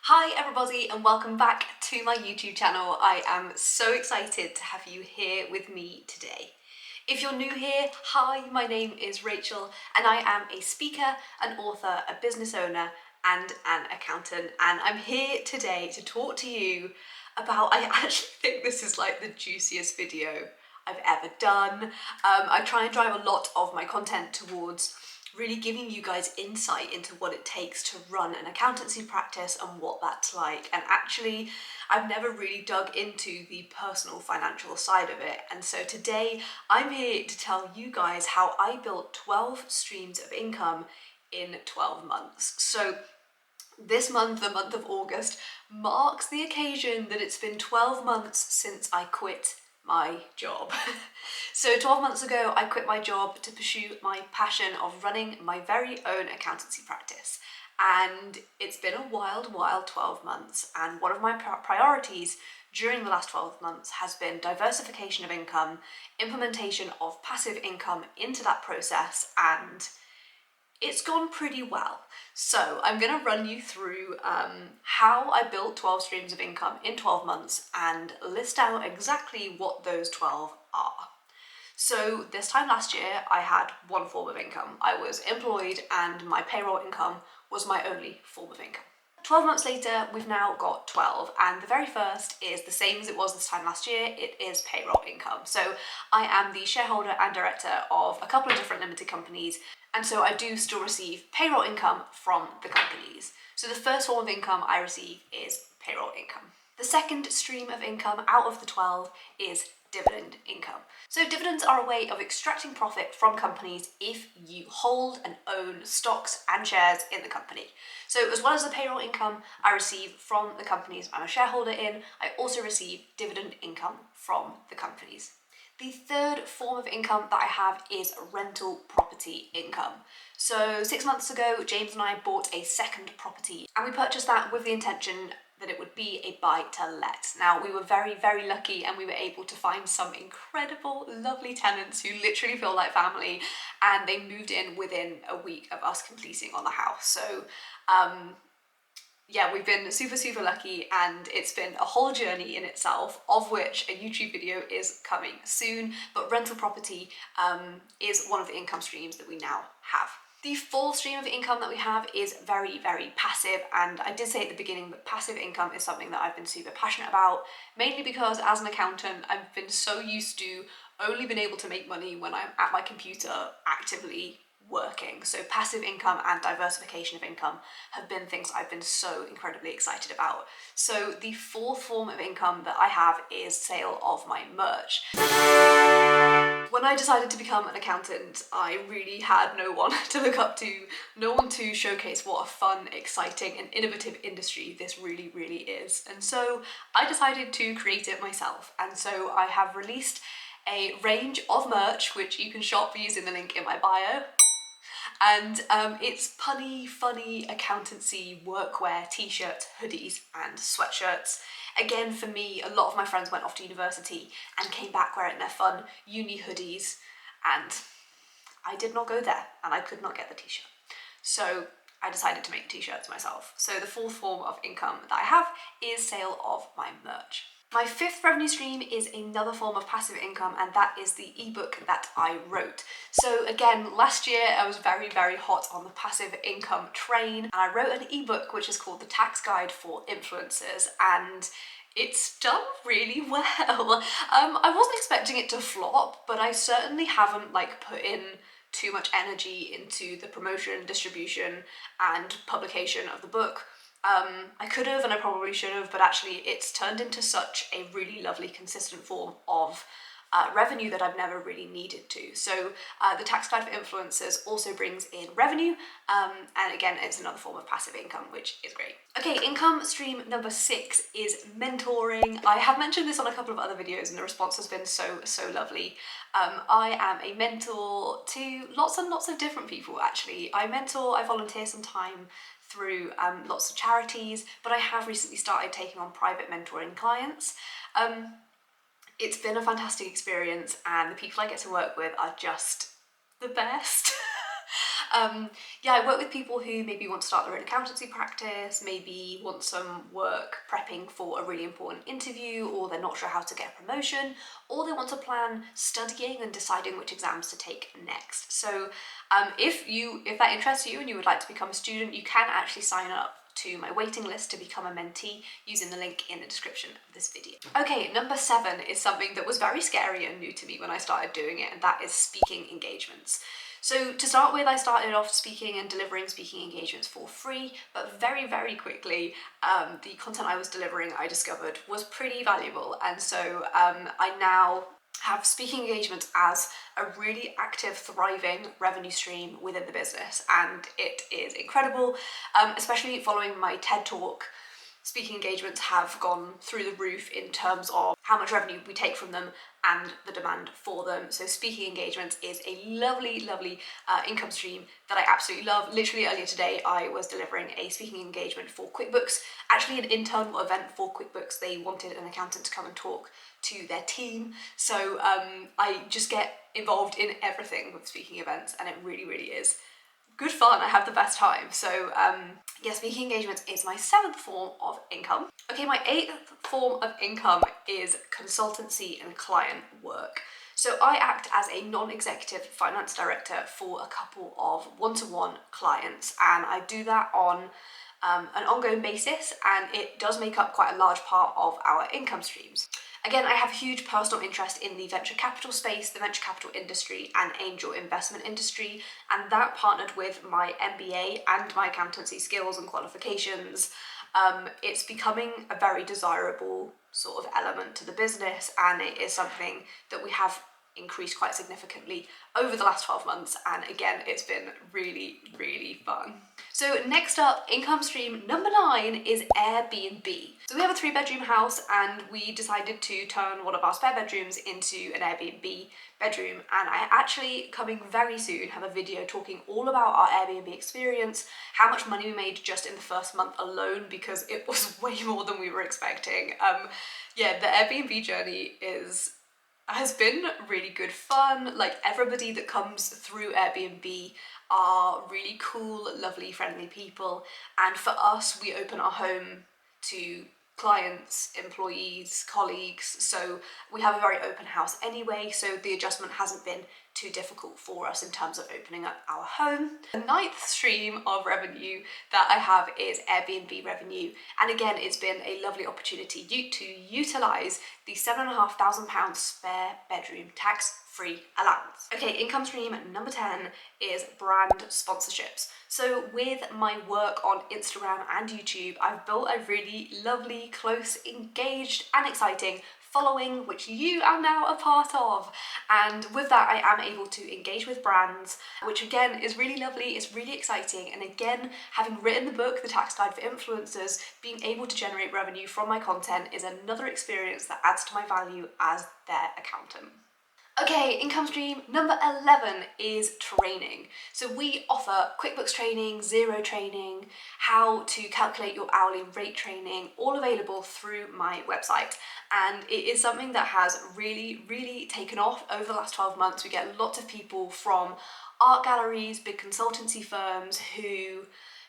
Hi everybody and welcome back to my YouTube channel. I am so excited to have you here with me today. If you're new here, hi, my name is Rachel and I am a speaker, an author, a business owner and an accountant, and I'm here today to talk to you about, I actually think this is like the juiciest video I've ever done. I try and drive a lot of my content towards really giving you guys insight into what it takes to run an accountancy practice and what that's like. And actually, I've never really dug into the personal financial side of it. And so today I'm here to tell you guys how I built 12 streams of income in 12 months. So this month, the month of August, marks the occasion that it's been 12 months since I quit my job. So 12 months ago, I quit my job to pursue my passion of running my very own accountancy practice. And it's been a wild 12 months. And one of my priorities during the last 12 months has been diversification of income, implementation of passive income into that process, and it's gone pretty well. So I'm going to run you through how I built 12 streams of income in 12 months and list out exactly what those 12 are. So this time last year, I had one form of income. I was employed and my payroll income was my only form of income. 12 months later, we've now got 12, and the very first is the same as it was this time last year. It is payroll income. So I am the shareholder and director of a couple of different limited companies, and so I do still receive payroll income from the companies. So the first form of income I receive is payroll income. The second stream of income out of the 12 is dividend income. So dividends are a way of extracting profit from companies if you hold and own stocks and shares in the company. So as well as the payroll income I receive from the companies I'm a shareholder in, I also receive dividend income from the companies. The third form of income that I have is rental property income. So 6 months ago, James and I bought a second property and we purchased that with the intention that it would be a buy to let. Now, we were very lucky and we were able to find some incredible, lovely tenants who literally feel like family, and they moved in within a week of us completing on the house. So yeah, we've been super lucky, and it's been a whole journey in itself, of which a YouTube video is coming soon. But rental property is one of the income streams that we now have. The fourth stream of income that we have is very passive, and I did say at the beginning that passive income is something that I've been super passionate about, mainly because as an accountant I've been so used to only being able to make money when I'm at my computer actively working. So passive income and diversification of income have been things I've been so incredibly excited about. So the fourth form of income that I have is sale of my merch. When I decided to become an accountant, I really had no one to look up to, no one to showcase what a fun, exciting and innovative industry this really is. And so I decided to create it myself. And so I have released a range of merch, which you can shop using the link in my bio. And it's punny, funny accountancy workwear, t-shirts, hoodies and sweatshirts. Again, for me, a lot of my friends went off to university and came back wearing their fun uni hoodies, and I did not go there and I could not get the t-shirt. So I decided to make t-shirts myself. So the fourth form of income that I have is sale of my merch. My fifth revenue stream is another form of passive income, and that is the ebook that I wrote. So again, last year I was very hot on the passive income train, and I wrote an ebook which is called The Tax Guide for Influencers, and it's done really well. I wasn't expecting it to flop, but I certainly haven't put in too much energy into the promotion, distribution and publication of the book. I could have and I probably should have, but actually it's turned into such a really lovely consistent form of revenue that I've never really needed to. So the Tax Guide for Influencers also brings in revenue, and again it's another form of passive income, which is great. Okay, income stream number 6 is mentoring. I have mentioned this on a couple of other videos and the response has been so lovely. I am a mentor to lots and lots of different people actually. I volunteer some time through lots of charities, but I have recently started taking on private mentoring clients. It's been a fantastic experience and the people I get to work with are just the best. Yeah, I work with people who maybe want to start their own accountancy practice, maybe want some work prepping for a really important interview, or they're not sure how to get a promotion, or they want to plan studying and deciding which exams to take next. So if that interests you and you would like to become a student, you can actually sign up to my waiting list to become a mentee using the link in the description of this video. Okay, number 7 is something that was very scary and new to me when I started doing it, and that is speaking engagements. So to start with, I started off speaking and delivering speaking engagements for free, but very, very quickly, the content I was delivering, I discovered, was pretty valuable. And so I now have speaking engagements as a really active, thriving revenue stream within the business, and it is incredible, especially following my TED Talk. Speaking engagements have gone through the roof in terms of how much revenue we take from them and the demand for them. So speaking engagements is a lovely, lovely income stream that I absolutely love. Literally earlier today, I was delivering a speaking engagement for QuickBooks, actually an internal event for QuickBooks. They wanted an accountant to come and talk to their team. So I just get involved in everything with speaking events, and it really, really is good fun. I have the best time. So yeah, speaking engagements is my 7th form of income. Okay, my 8th form of income is consultancy and client work. So I act as a non-executive finance director for a couple of one-to-one clients, and I do that on an ongoing basis, and it does make up quite a large part of our income streams. Again, I have a huge personal interest in the venture capital space, the venture capital industry, and angel investment industry, and that partnered with my MBA and my accountancy skills and qualifications, it's becoming a very desirable sort of element to the business, and it is something that we have increased quite significantly over the last 12 months, and again, it's been really, really fun. So next up, income stream number 9 is Airbnb. So we have a 3-bedroom house, and we decided to turn one of our spare bedrooms into an Airbnb bedroom, and I actually, coming very soon, have a video talking all about our Airbnb experience, how much money we made just in the first month alone, because it was way more than we were expecting. Yeah, the Airbnb journey has been really good fun. Like, everybody that comes through Airbnb are really cool, lovely, friendly people, and for us, we open our home to clients, employees, colleagues, so we have a very open house anyway, so the adjustment hasn't been too difficult for us in terms of opening up our home. The 9th stream of revenue that I have is Airbnb revenue, and again, it's been a lovely opportunity to utilise the £7,500 spare bedroom tax-free allowance. Okay, income stream number 10 is brand sponsorships. So with my work on Instagram and YouTube, I've built a really lovely, close, engaged and exciting following, which you are now a part of. And with that, I am able to engage with brands, which again is really lovely, it's really exciting. And again, having written the book, The Tax Guide for Influencers, being able to generate revenue from my content is another experience that adds to my value as their accountant. Okay, income stream number 11 is training. So we offer QuickBooks training, Xero training, how to calculate your hourly rate training, all available through my website. And it is something that has really, really taken off over the last 12 months. We get lots of people from art galleries, big consultancy firms who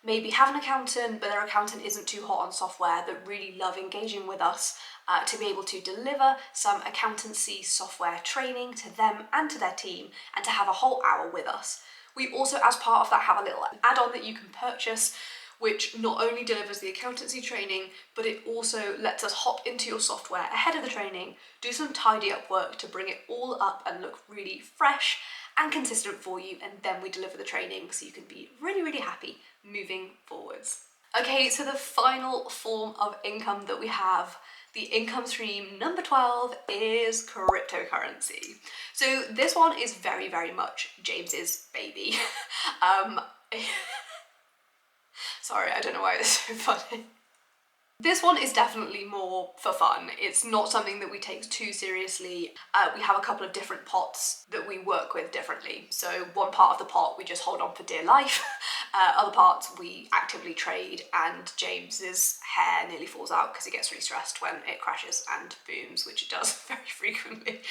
maybe have an accountant, but their accountant isn't too hot on software, that really love engaging with us to be able to deliver some accountancy software training to them and to their team, and to have a whole hour with us. We also, as part of that, have a little add-on that you can purchase, which not only delivers the accountancy training, but it also lets us hop into your software ahead of the training, do some tidy up work to bring it all up and look really fresh and consistent for you, and then we deliver the training so you can be really, really happy moving forwards. Okay, so the final form of income that we have, the income stream number 12, is cryptocurrency. So this one is very, very much James's baby. Sorry, I don't know why it's so funny. This one is definitely more for fun. It's not something that we take too seriously. We have a couple of different pots that we work with differently. So one part of the pot we just hold on for dear life. Other parts we actively trade, and James's hair nearly falls out because he gets really stressed when it crashes and booms, which it does very frequently.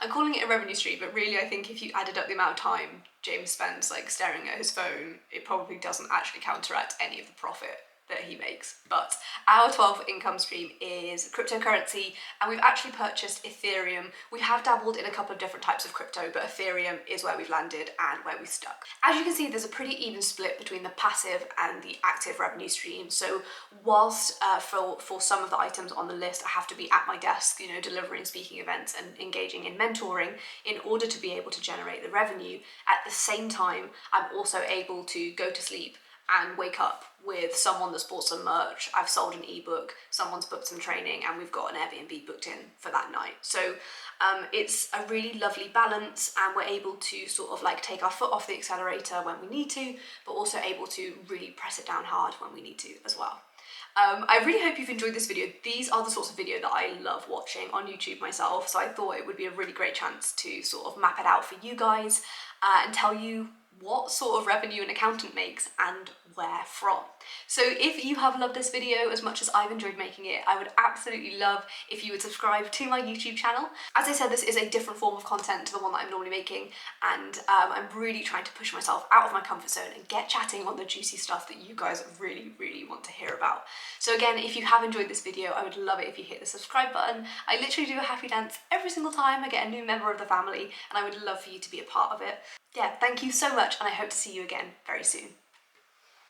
I'm calling it a revenue stream, but really I think if you added up the amount of time James spends like staring at his phone, it probably doesn't actually counteract any of the profit that he makes. But our 12th income stream is cryptocurrency, and we've actually purchased Ethereum. We have dabbled in a couple of different types of crypto, but Ethereum is where we've landed and where we stuck. As you can see, there's a pretty even split between the passive and the active revenue stream. So whilst for some of the items on the list, I have to be at my desk, you know, delivering speaking events and engaging in mentoring in order to be able to generate the revenue, at the same time, I'm also able to go to sleep and wake up with someone that's bought some merch, I've sold an ebook, someone's booked some training, and we've got an Airbnb booked in for that night. So it's a really lovely balance, and we're able to sort of like take our foot off the accelerator when we need to, but also able to really press it down hard when we need to as well. I really hope you've enjoyed this video. These are the sorts of video that I love watching on YouTube myself, so I thought it would be a really great chance to sort of map it out for you guys and tell you what sort of revenue an accountant makes and where from. So if you have loved this video as much as I've enjoyed making it, I would absolutely love if you would subscribe to my YouTube channel. As I said, this is a different form of content to the one that I'm normally making, and I'm really trying to push myself out of my comfort zone and get chatting on the juicy stuff that you guys really, really want to hear about. So again, if you have enjoyed this video, I would love it if you hit the subscribe button. I literally do a happy dance every single time I get a new member of the family, and I would love for you to be a part of it. Yeah, thank you so much, and I hope to see you again very soon.